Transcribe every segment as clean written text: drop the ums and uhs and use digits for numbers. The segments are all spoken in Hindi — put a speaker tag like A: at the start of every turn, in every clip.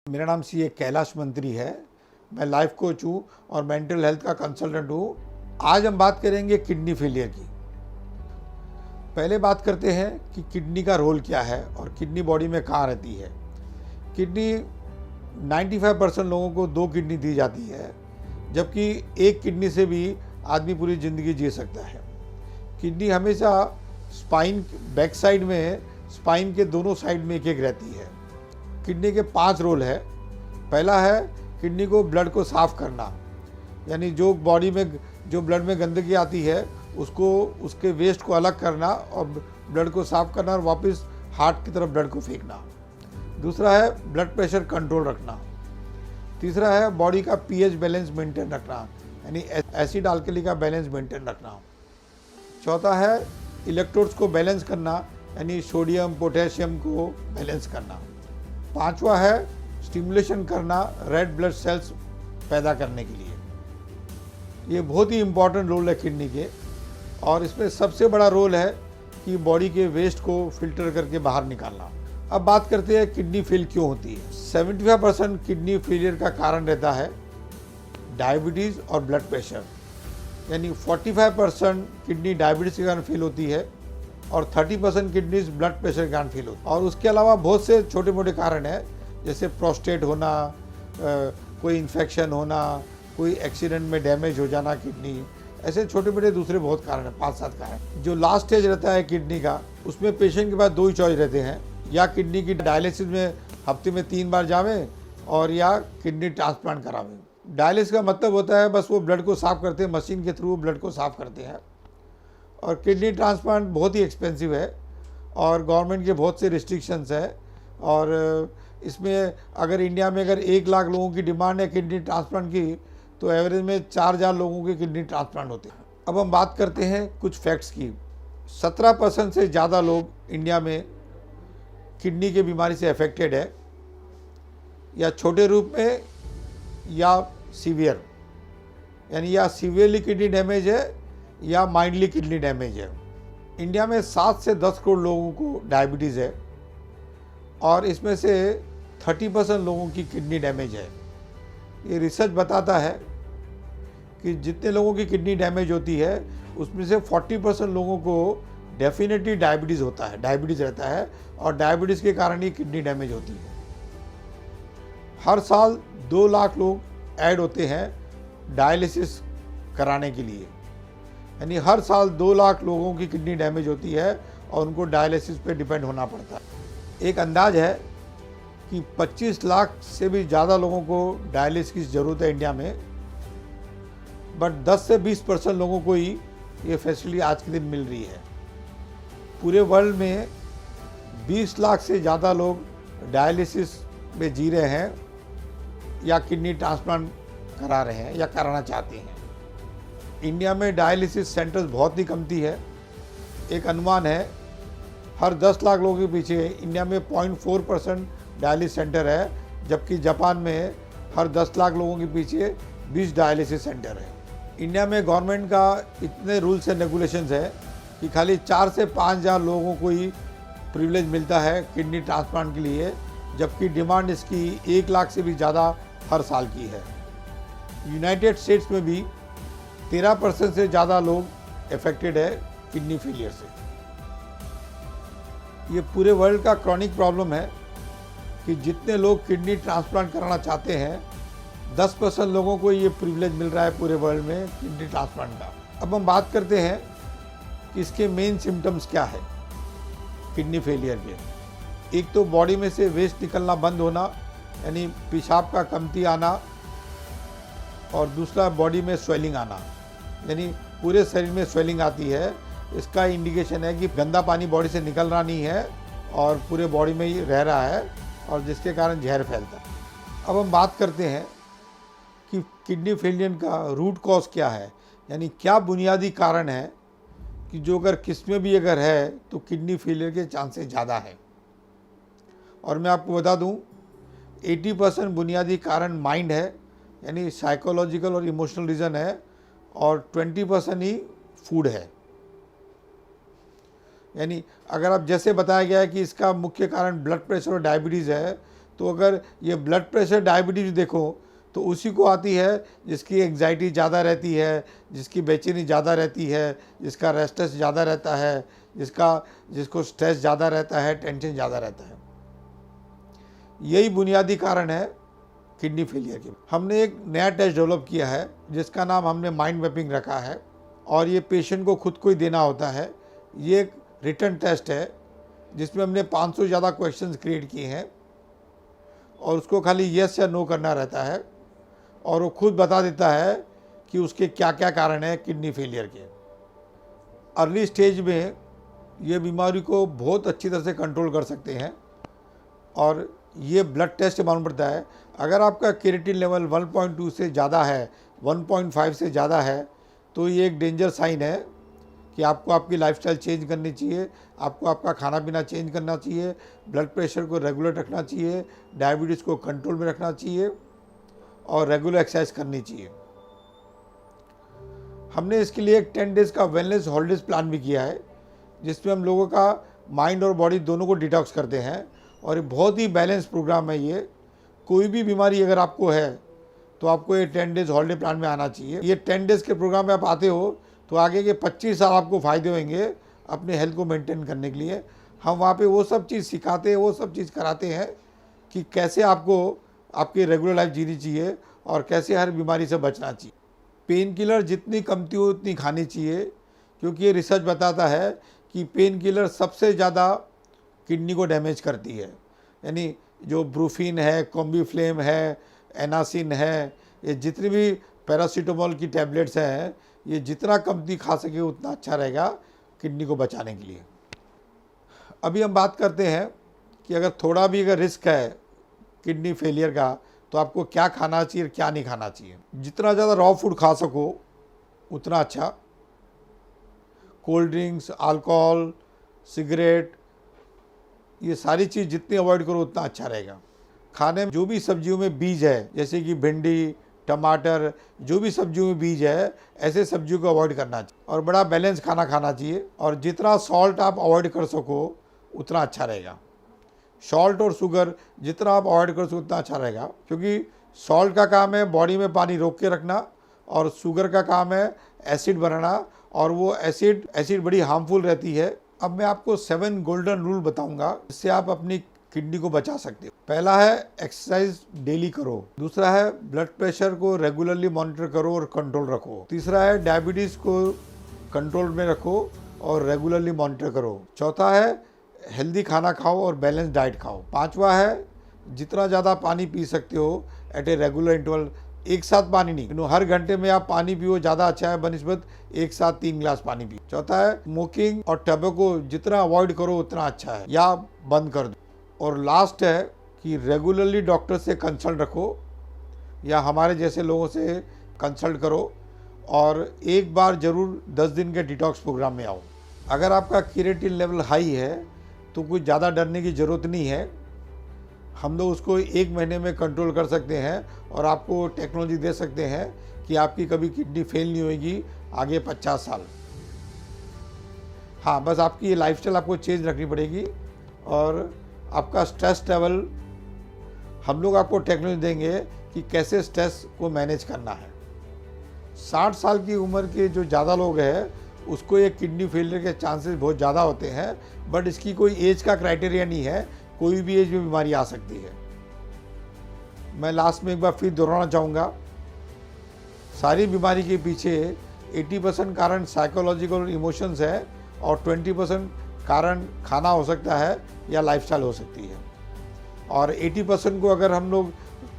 A: मेरा नाम सीए कैलाश मंत्री है। मैं लाइफ कोच हूँ और मेंटल हेल्थ का कंसल्टेंट हूँ। आज हम बात करेंगे किडनी फेलियर की। पहले बात करते हैं कि किडनी का रोल क्या है और किडनी बॉडी में कहाँ रहती है। किडनी 95% लोगों को 2 किडनी दी जाती है, जबकि एक किडनी से भी आदमी पूरी ज़िंदगी जी सकता है। किडनी हमेशा स्पाइन बैक साइड में, स्पाइन के दोनों साइड में एक रहती है। किडनी के 5 रोल है। पहला है किडनी को ब्लड को साफ़ करना, यानी जो बॉडी में जो ब्लड में गंदगी आती है उसको, उसके वेस्ट को अलग करना और ब्लड को साफ़ करना और वापस हार्ट की तरफ ब्लड को फेंकना। दूसरा है ब्लड प्रेशर कंट्रोल रखना। तीसरा है बॉडी का पीएच बैलेंस मेंटेन रखना, यानी एसिड अल्कली का बैलेंस मेंटेन रखना। चौथा है इलेक्ट्रोड्स को बैलेंस करना, यानी सोडियम पोटेशियम को बैलेंस करना। पांचवा है स्टिमुलेशन करना रेड ब्लड सेल्स पैदा करने के लिए। ये बहुत ही इम्पॉर्टेंट रोल है किडनी के, और इसमें सबसे बड़ा रोल है कि बॉडी के वेस्ट को फिल्टर करके बाहर निकालना। अब बात करते हैं किडनी फेल क्यों होती है। 75% किडनी फेलियर का कारण रहता है डायबिटीज़ और ब्लड प्रेशर, यानी 45% किडनी डायबिटीज़ के कारण फेल होती है और 30% किडनीज ब्लड प्रेशर के कारण फेल होती है। और उसके अलावा बहुत से छोटे मोटे कारण हैं, जैसे प्रोस्टेट होना, कोई इन्फेक्शन होना, कोई एक्सीडेंट में डैमेज हो जाना किडनी, ऐसे छोटे मोटे दूसरे बहुत कारण हैं, 5-7 कारण। जो लास्ट स्टेज रहता है किडनी का, उसमें पेशेंट के पास 2 ही चॉइस रहते हैं, या किडनी की डायलिसिस में हफ्ते में 3 बार जावें और या किडनी ट्रांसप्लांट करावें। डायलिसिस का मतलब होता है बस वो ब्लड को साफ़ करते हैं, मशीन के थ्रू ब्लड को साफ़ करते हैं। और किडनी ट्रांसप्लांट बहुत ही एक्सपेंसिव है और गवर्नमेंट के बहुत से रिस्ट्रिक्शंस है। और इसमें अगर इंडिया में अगर 1 लाख लोगों की डिमांड है किडनी ट्रांसप्लांट की, तो एवरेज में 4000 लोगों के किडनी ट्रांसप्लांट होते हैं। अब हम बात करते हैं कुछ फैक्ट्स की। 17% से ज़्यादा लोग इंडिया में किडनी की बीमारी से अफेक्टेड है, या छोटे रूप में या सीवियर, यानी या सीवियरली किडनी डैमेज है या माइल्डली किडनी डैमेज है। इंडिया में 7 से 10 करोड़ लोगों को डायबिटीज़ है और इसमें से 30% लोगों की किडनी डैमेज है। ये रिसर्च बताता है कि जितने लोगों की किडनी डैमेज होती है उसमें से 40% लोगों को डेफिनेटली डायबिटीज़ होता है, डायबिटीज़ रहता है, और डायबिटीज़ के कारण ही किडनी डैमेज होती है। हर साल 2 लाख लोग ऐड होते हैं डायलिसिस कराने के लिए, यानी हर साल 2 लाख लोगों की किडनी डैमेज होती है और उनको डायलिसिस पे डिपेंड होना पड़ता है। एक अंदाज है कि 25 लाख से भी ज़्यादा लोगों को डायलिसिस की ज़रूरत है इंडिया में, बट 10 से 20% लोगों को ही ये फैसिलिटी आज के दिन मिल रही है। पूरे वर्ल्ड में 20 लाख से ज़्यादा लोग डायलिसिस में जी रहे हैं या किडनी ट्रांसप्लांट करा रहे हैं या कराना चाहते हैं। इंडिया में डायलिसिस सेंटर्स बहुत ही कमती है। एक अनुमान है हर 10 लाख लोगों के पीछे इंडिया में 0.4% डायलिसिस सेंटर है, जबकि जापान में हर 10 लाख लोगों के पीछे 20 डायलिसिस सेंटर है। इंडिया में गवर्नमेंट का इतने रूल्स एंड रेगुलेशंस है कि खाली 4 से 5,000 लोगों को ही प्रिविलेज मिलता है किडनी ट्रांसप्लांट के लिए, जबकि डिमांड इसकी 1 लाख से भी ज़्यादा हर साल की है। यूनाइटेड स्टेट्स में भी 13% से ज़्यादा लोग अफेक्टेड है किडनी फेलियर से। ये पूरे वर्ल्ड का क्रॉनिक प्रॉब्लम है कि जितने लोग किडनी ट्रांसप्लांट कराना चाहते हैं, 10% लोगों को ये प्रिविलेज मिल रहा है पूरे वर्ल्ड में किडनी ट्रांसप्लांट का। अब हम बात करते हैं कि इसके मेन सिम्टम्स क्या है किडनी फेलियर के। एक तो बॉडी में से वेस्ट निकलना बंद होना, यानी पेशाब का कमती आना, और दूसरा बॉडी में स्वेलिंग आना, यानी पूरे शरीर में स्वेलिंग आती है। इसका इंडिकेशन है कि गंदा पानी बॉडी से निकल रहा नहीं है और पूरे बॉडी में ही रह रहा है, और जिसके कारण जहर फैलता है। अब हम बात करते हैं कि किडनी फेलियर का रूट कॉज क्या है, यानी क्या बुनियादी कारण है कि जो अगर किसमें भी अगर है तो किडनी फेलियर के चांसेस ज़्यादा है। और मैं आपको बता दूं 80% बुनियादी कारण माइंड है, यानी साइकोलॉजिकल और इमोशनल रीज़न है, और 20% ही फूड है। यानी अगर आप जैसे बताया गया है कि इसका मुख्य कारण ब्लड प्रेशर और डायबिटीज़ है, तो अगर ये ब्लड प्रेशर डायबिटीज़ देखो तो उसी को आती है जिसकी एंग्जाइटी ज़्यादा रहती है, जिसकी बेचैनी ज़्यादा रहती है, जिसका रेस्टलेस ज़्यादा रहता है, जिसको स्ट्रेस ज़्यादा रहता है, टेंशन ज़्यादा रहता है। यही बुनियादी कारण है किडनी फेलियर की। हमने एक नया टेस्ट डेवलप किया है जिसका नाम हमने माइंड मैपिंग रखा है और ये पेशेंट को खुद को ही देना होता है। ये एक रिटन टेस्ट है जिसमें हमने 500 से ज़्यादा क्वेश्चंस क्रिएट किए हैं और उसको खाली यस या नो करना रहता है और वो खुद बता देता है कि उसके क्या क्या कारण है किडनी फेलियर के। अर्ली स्टेज में ये बीमारी को बहुत अच्छी तरह से कंट्रोल कर सकते हैं और ये ब्लड टेस्ट से मालूम पड़ता है। अगर आपका क्रिएटिन लेवल 1.2 से ज़्यादा है, 1.5 से ज़्यादा है, तो ये एक डेंजर साइन है कि आपको आपकी लाइफस्टाइल चेंज करनी चाहिए, आपको आपका खाना पीना चेंज करना चाहिए, ब्लड प्रेशर को रेगुलर रखना चाहिए, डायबिटीज़ को कंट्रोल में रखना चाहिए और रेगुलर एक्सरसाइज करनी चाहिए। हमने इसके लिए एक 10 डेज़ का वेलनेस हॉलीडेज प्लान भी किया है जिसमें हम लोगों का माइंड और बॉडी दोनों को डिटॉक्स करते हैं और ये बहुत ही बैलेंस प्रोग्राम है। ये कोई भी बीमारी अगर आपको है तो आपको ये 10 डेज़ हॉलीडे प्लान में आना चाहिए। ये 10 डेज़ के प्रोग्राम में आप आते हो तो आगे के 25 साल आपको फ़ायदे होंगे अपने हेल्थ को मेंटेन करने के लिए। हम वहाँ पे वो सब चीज़ सिखाते हैं, वो सब चीज़ कराते हैं कि कैसे आपको आपकी रेगुलर लाइफ जीनी चाहिए और कैसे हर बीमारी से बचना चाहिए। पेन किलर जितनी कमती हो उतनी खानी चाहिए क्योंकि ये रिसर्च बताता है कि पेन किलर सबसे ज़्यादा किडनी को डैमेज करती है। यानी जो ब्रूफिन है, कॉम्बीफ्लेम है, एनासिन है, ये जितनी भी पैरासीटामोल की टैबलेट्स हैं, ये जितना कमती खा सके उतना अच्छा रहेगा किडनी को बचाने के लिए। अभी हम बात करते हैं कि अगर थोड़ा भी अगर रिस्क है किडनी फेलियर का तो आपको क्या खाना चाहिए और क्या नहीं खाना चाहिए। जितना ज़्यादा रॉ फूड खा सको उतना अच्छा। कोल्ड ड्रिंक्स, अल्कोहल, सिगरेट, ये सारी चीज़ जितनी अवॉइड करो उतना अच्छा रहेगा। खाने में जो भी सब्जियों में बीज है जैसे कि भिंडी, टमाटर, जो भी सब्जियों में बीज है ऐसे सब्जियों को अवॉइड करना चाहिए और बड़ा बैलेंस खाना खाना चाहिए और जितना सॉल्ट आप अवॉइड कर सको उतना अच्छा रहेगा। सॉल्ट और शुगर जितना आप अवॉइड कर सको उतना अच्छा रहेगा क्योंकि सॉल्ट का काम है बॉडी में पानी रोक के रखना और शुगर का काम है एसिड बनाना और वो एसिड बड़ी हार्मफुल रहती है। अब मैं आपको 7 गोल्डन रूल बताऊंगा जिससे आप अपनी किडनी को बचा सकते हो। पहला है एक्सरसाइज डेली करो। दूसरा है ब्लड प्रेशर को रेगुलरली मॉनिटर करो और कंट्रोल रखो। तीसरा है डायबिटीज़ को कंट्रोल में रखो और रेगुलरली मॉनिटर करो। चौथा है हेल्दी खाना खाओ और बैलेंस डाइट खाओ। पांचवा है जितना ज़्यादा पानी पी सकते हो एट ए रेगुलर इंटरवल, एक साथ पानी नहीं, हर घंटे में आप पानी पियो ज़्यादा अच्छा है बनिस्बत एक साथ 3 गिलास पानी पियो। चौथा है स्मोकिंग और टबैको जितना अवॉइड करो उतना अच्छा है या बंद कर दो। और लास्ट है कि रेगुलरली डॉक्टर से कंसल्ट रखो या हमारे जैसे लोगों से कंसल्ट करो और एक बार ज़रूर 10 दिन के डिटॉक्स प्रोग्राम में आओ। अगर आपका क्रिएटिन लेवल हाई है तो कुछ ज़्यादा डरने की ज़रूरत नहीं है। हम लोग उसको 1 महीने में कंट्रोल कर सकते हैं और आपको टेक्नोलॉजी दे सकते हैं कि आपकी कभी किडनी फेल नहीं होगी आगे 50 साल। हाँ, बस आपकी ये लाइफस्टाइल आपको चेंज रखनी पड़ेगी और आपका स्ट्रेस लेवल हम लोग आपको टेक्नोलॉजी देंगे कि कैसे स्ट्रेस को मैनेज करना है। 60 साल की उम्र के जो ज़्यादा लोग हैं उसको ये किडनी फेलियर के चांसेस बहुत ज़्यादा होते हैं, बट इसकी कोई एज का क्राइटेरिया नहीं है, कोई भी एज में बीमारी आ सकती है। मैं लास्ट में एक बार फिर दोहराना चाहूँगा, सारी बीमारी के पीछे 80% कारण साइकोलॉजिकल इमोशंस है और 20% कारण खाना हो सकता है या लाइफस्टाइल हो सकती है। और 80% को अगर हम लोग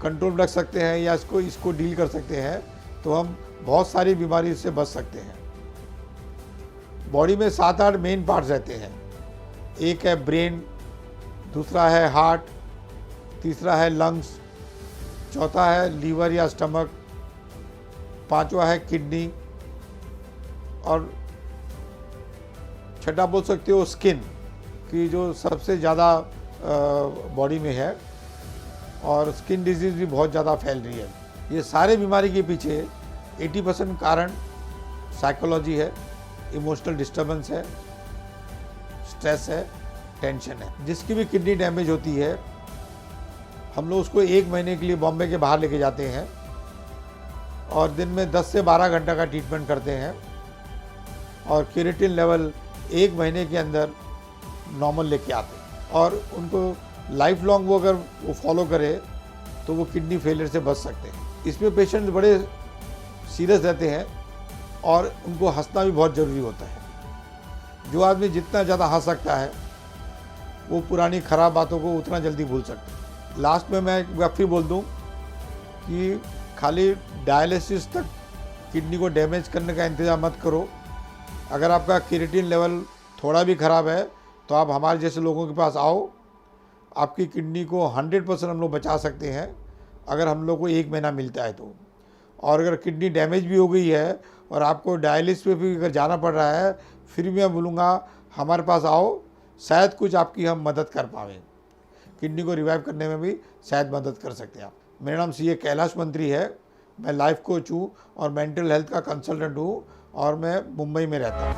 A: कंट्रोल रख सकते हैं या इसको डील कर सकते हैं तो हम बहुत सारी बीमारी से बच सकते हैं। बॉडी में 7-8 मेन पार्ट्स रहते हैं। एक है ब्रेन, दूसरा है हार्ट, तीसरा है लंग्स, चौथा है लीवर या स्टमक, पांचवा है किडनी और छठा बोल सकते हो स्किन की जो सबसे ज़्यादा बॉडी में है और स्किन डिजीज़ भी बहुत ज़्यादा फैल रही है। ये सारे बीमारी के पीछे 80% कारण साइकोलॉजी है, इमोशनल डिस्टर्बेंस है, स्ट्रेस है, टेंशन है। जिसकी भी किडनी डैमेज होती है हम लोग उसको 1 महीने के लिए बॉम्बे के बाहर लेके जाते हैं और दिन में 10 से 12 घंटा का ट्रीटमेंट करते हैं और क्रिएटिन लेवल 1 महीने के अंदर नॉर्मल लेके आते हैं और उनको लाइफ लॉन्ग वो अगर वो फॉलो करे तो वो किडनी फेलियर से बच सकते हैं। इसमें पेशेंट बड़े सीरियस रहते हैं और उनको हंसना भी बहुत ज़रूरी होता है। जो आदमी जितना ज़्यादा हंस सकता है वो पुरानी ख़राब बातों को उतना जल्दी भूल सकता है। लास्ट में मैं एक बार फिर बोल दूँ कि खाली डायलिसिस तक किडनी को डैमेज करने का इंतज़ाम मत करो। अगर आपका क्रिएटिन लेवल थोड़ा भी ख़राब है तो आप हमारे जैसे लोगों के पास आओ, आपकी किडनी को 100% हम लोग बचा सकते हैं अगर हम लोग को 1 महीना मिलता है तो। और अगर किडनी डैमेज भी हो गई है और आपको डायलिसिस पे भी अगर जाना पड़ रहा है, फिर भी मैं बोलूँगा हमारे पास आओ, शायद कुछ आपकी हम मदद कर पाएँ। किडनी को रिवाइव करने में भी शायद मदद कर सकते हैं आप। मेरा नाम सीए कैलाश मंत्री है। मैं लाइफ कोच हूँ और मेंटल हेल्थ का कंसल्टेंट हूँ और मैं मुंबई में रहता हूँ।